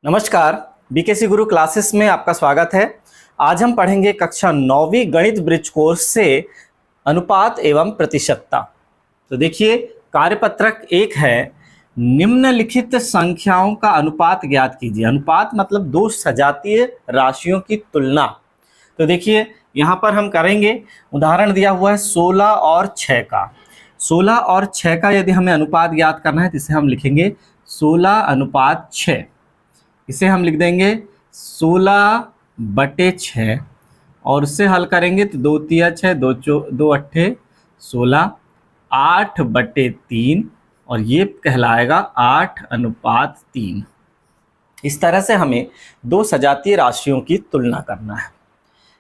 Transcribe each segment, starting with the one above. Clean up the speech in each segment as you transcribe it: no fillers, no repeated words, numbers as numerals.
नमस्कार, बीकेसी गुरु क्लासेस में आपका स्वागत है। आज हम पढ़ेंगे कक्षा 9वीं गणित ब्रिज कोर्स से अनुपात एवं प्रतिशतता। तो देखिए, कार्यपत्रक 1 है, निम्नलिखित संख्याओं का अनुपात ज्ञात कीजिए। अनुपात मतलब दो सजातीय राशियों की तुलना। तो देखिए, यहाँ पर हम करेंगे, उदाहरण दिया हुआ है 16 और 6 का। 16 और 6 का यदि हमें अनुपात ज्ञात करना है तो इसे हम लिखेंगे 16:6। इसे हम लिख देंगे 16/6 और उससे हल करेंगे तो 2 तिया 6, 2 अट्ठे 16, 8/3 और ये कहलाएगा 8:3। इस तरह से हमें दो सजातीय राशियों की तुलना करना है।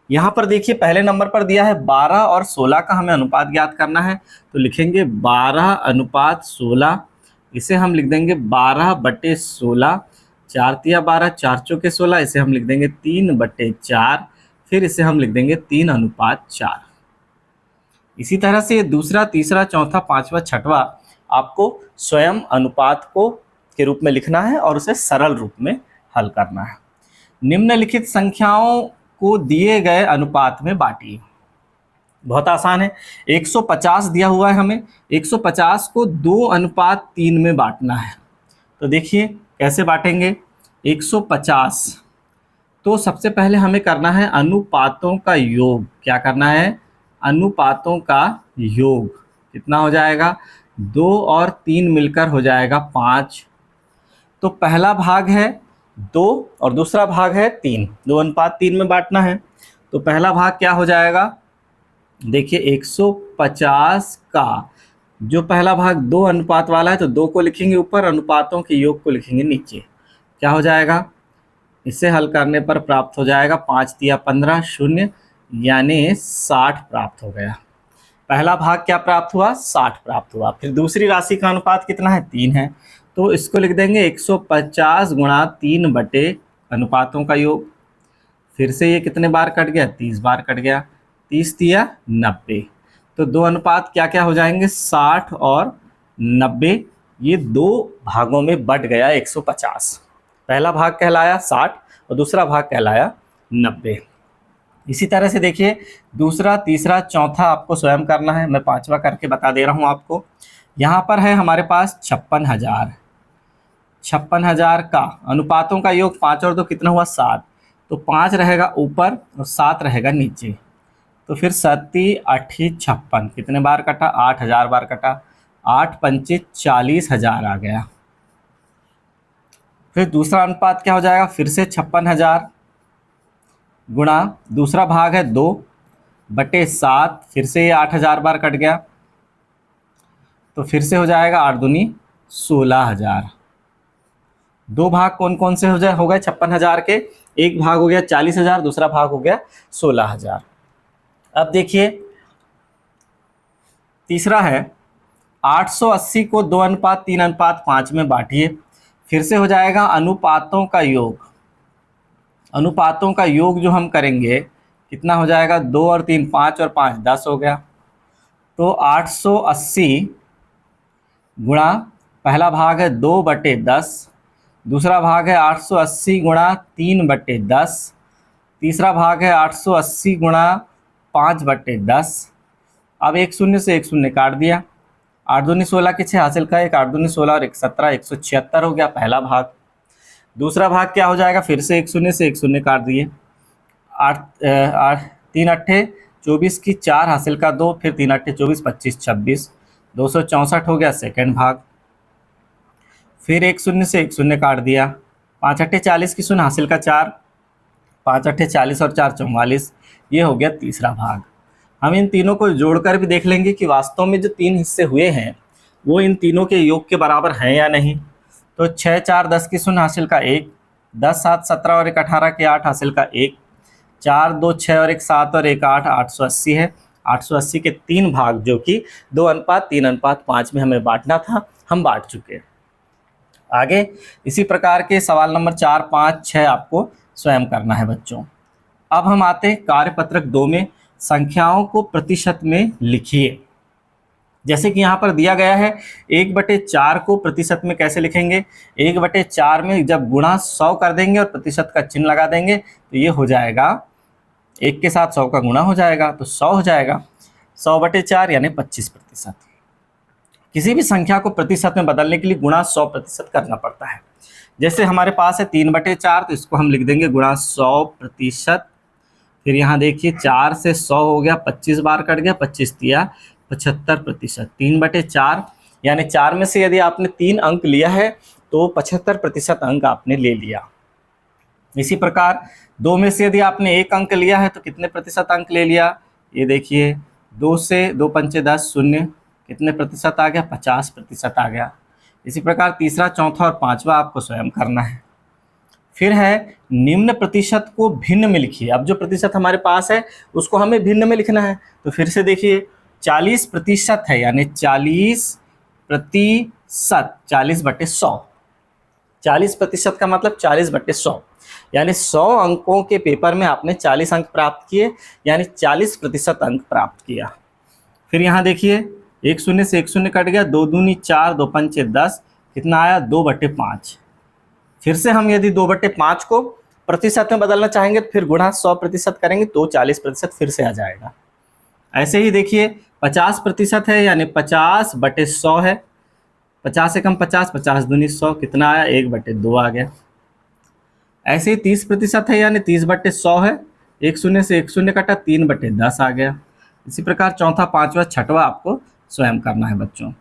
यहाँ पर देखिए, पहले नंबर पर दिया है 12 और 16 का हमें अनुपात ज्ञात करना है, तो लिखेंगे 12:16। इसे हम लिख देंगे 12/16। 4 तिया 12, 4 चौके 16, इसे हम लिख देंगे 3/4। फिर इसे हम लिख देंगे 3:4। इसी तरह से दूसरा, तीसरा, चौथा, पांचवा, छठवा आपको स्वयं अनुपात को के रूप में लिखना है और उसे सरल रूप में हल करना है। निम्नलिखित संख्याओं को दिए गए अनुपात में बांटिए। बहुत आसान है, 150 दिया हुआ है हमें, 150 को 2:3 में बांटना है। तो देखिए कैसे बांटेंगे। 150 तो सबसे पहले हमें करना है अनुपातों का योग। क्या करना है? अनुपातों का योग। कितना हो जाएगा? 2 और 3 मिलकर हो जाएगा 5। तो पहला भाग है 2 और दूसरा भाग है 3। 2:3 में बांटना है, तो पहला भाग क्या हो जाएगा? देखिए 150 का जो पहला भाग 2 अनुपात वाला है तो 2 को लिखेंगे ऊपर, अनुपातों के योग को लिखेंगे नीचे। क्या हो जाएगा? इसे हल करने पर प्राप्त हो जाएगा 5 तिया 15, 0 यानी 60 प्राप्त हो गया। पहला भाग क्या प्राप्त हुआ? 60 प्राप्त हुआ। फिर दूसरी राशि का अनुपात कितना है? 3 है, तो इसको लिख देंगे 150 गुणा 3 बटे अनुपातों का योग। फिर से ये कितने बार कट गया? 30 बार कट गया। 30 तिया 90, तो दो अनुपात क्या क्या हो जाएंगे? 60 और 90। ये दो भागों में बट गया 150। पहला भाग कहलाया 60 और दूसरा भाग कहलाया 90। इसी तरह से देखिए, दूसरा, तीसरा, चौथा आपको स्वयं करना है। मैं पांचवा करके बता दे रहा हूं आपको। यहाँ पर है हमारे पास 56,000। 56,000 का अनुपातों का योग 5 और 2 कितना हुआ? 7। तो 5 रहेगा ऊपर और 7 रहेगा नीचे। तो फिर 7 8 56 कितने बार कटा? 8,000 बार कटा। 8 पंचे 40,000 आ गया। फिर दूसरा अनुपात क्या हो जाएगा? फिर से 56,000 गुणा दूसरा भाग है 2/7, फिर से ये 8,000 बार कट गया, तो फिर से हो जाएगा 8 दूनी 16,000। दो भाग कौन कौन से हो गए 56,000 के? एक भाग हो गया 40,000, दूसरा भाग हो गया 16,000। अब देखिए तीसरा है 880 को 2:3:5 में बांटिए। फिर से हो जाएगा अनुपातों का योग। अनुपातों का योग जो हम करेंगे कितना हो जाएगा? 2 और 3 5 और 5 10 हो गया। तो 880 गुणा पहला भाग है 2/10, दूसरा भाग है 880 गुणा 3/10, तीसरा भाग है 880 गुणा 5/10। अब एक शून्य से एक शून्य काट दिया। 8 दूनी 16 के 6 हासिल का 1, 8 दूनी 16 और 1 17, 176 हो गया पहला भाग। दूसरा भाग क्या हो जाएगा? फिर से एक शून्य से एक शून्य काट दिए। 3 अट्ठे 24 की 4 हासिल का 2, फिर 3 अट्ठे 24, 25 26, 264 हो गया सेकंड भाग। फिर एक शून्य से एक शून्य काट दिया। 5 अट्ठे 40 की शून्य हासिल का 4, 5 अट्ठे 40 और 4 44, ये हो गया तीसरा भाग। हम इन तीनों को जोड़कर भी देख लेंगे कि वास्तव में जो 3 हिस्से हुए हैं वो इन तीनों के योग के बराबर हैं या नहीं। तो 6 4 10 की शून्य हासिल का 1, 10 7 17 और 1 18 के 8 हासिल का 1, 4 2 6 और 1 7 और 1 8, 880 है। 880 के 3 भाग जो कि 2:3:5 में हमें बांटना था, हम बांट चुके हैं। आगे इसी प्रकार के सवाल नंबर 4 5 6 आपको स्वयं करना है बच्चों। अब हम आते हैं कार्यपत्रक 2 में, संख्याओं को प्रतिशत में लिखिए। जैसे कि यहाँ पर दिया गया है 1/4 को प्रतिशत में कैसे लिखेंगे, 1/4 में जब गुणा 100 कर देंगे और प्रतिशत का चिन्ह लगा देंगे तो ये हो जाएगा 1 के साथ 100 का गुणा हो जाएगा तो 100 हो जाएगा। 100/4 यानी 25%। किसी भी संख्या को प्रतिशत में बदलने के लिए गुणा 100% करना पड़ता है। जैसे हमारे पास है 3/4 तो इसको हम लिख देंगे गुणा 100%। फिर यहाँ देखिए 4 से 100 हो गया, 25 बार कट गया, 25 दिया 75%। 3/4 यानी 4 में से यदि आपने 3 अंक लिया है तो 75% अंक आपने ले लिया। इसी प्रकार 2 में से यदि आपने 1 अंक लिया है तो कितने प्रतिशत अंक ले लिया, ये देखिए 2 से 2 पंचे 10 शून्य, कितने प्रतिशत आ गया, 50% आ गया। इसी प्रकार तीसरा, चौथा और पांचवा आपको स्वयं करना है। फिर है निम्न प्रतिशत को भिन्न में लिखिए। अब जो प्रतिशत हमारे पास है उसको हमें भिन्न में लिखना है। तो फिर से देखिए 40% है यानी 40%, 40/100। 40% का मतलब 40/100 यानी 100 अंकों के पेपर में आपने 40 अंक प्राप्त किए यानी 40% अंक प्राप्त किया। फिर यहाँ देखिए 1 शून्य से 1 शून्य कट गया, 2 दूनी 4, 2 पंचे 10, कितना आया 2/5। फिर से हम यदि 2/5 को प्रतिशत में बदलना चाहेंगे तो फिर गुणा 100% करेंगे तो 40% फिर से आ जाएगा। ऐसे ही देखिए 50% है यानी 50/100 है, 50 से कम 50, 50 दूनी 100, कितना आया 1/2 आ गया। ऐसे ही 30% है यानी 30/100 है, 1 शून्य से 1 शून्य कटा, 3/10 आ गया। इसी प्रकार चौथा, पांचवा, छठवा आपको स्वयं करना है बच्चों।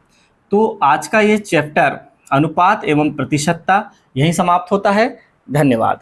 तो आज का ये चैप्टर अनुपात एवं प्रतिशतता यहीं समाप्त होता है। धन्यवाद।